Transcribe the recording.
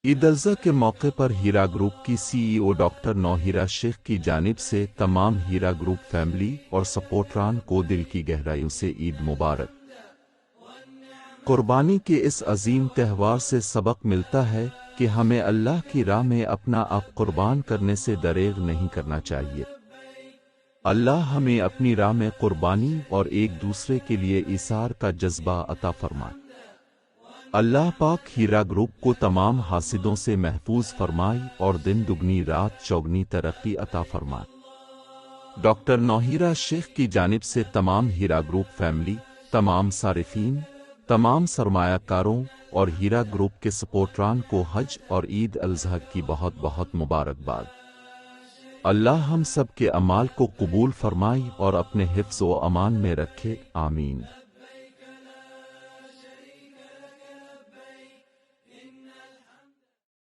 عید الاضحیٰ کے موقع پر ہیرا گروپ کی سی ای او ڈاکٹر نوہیرا شیخ کی جانب سے تمام ہیرا گروپ فیملی اور سپورٹران کو دل کی گہرائیوں سے عید مبارک۔ قربانی کے اس عظیم تہوار سے سبق ملتا ہے کہ ہمیں اللہ کی راہ میں اپنا آپ قربان کرنے سے دریغ نہیں کرنا چاہیے۔ اللہ ہمیں اپنی راہ میں قربانی اور ایک دوسرے کے لیے ایثار کا جذبہ عطا فرمائے۔ اللہ پاک ہیرا گروپ کو تمام حاسدوں سے محفوظ فرمائے اور دن دگنی رات چوگنی ترقی عطا فرمائے۔ ڈاکٹر نوہیرا شیخ کی جانب سے تمام ہیرا گروپ فیملی، تمام صارفین، تمام سرمایہ کاروں اور ہیرا گروپ کے سپورٹران کو حج اور عید الاضحیٰ کی بہت بہت مبارکباد۔ اللہ ہم سب کے اعمال کو قبول فرمائے اور اپنے حفظ و امان میں رکھے، آمین۔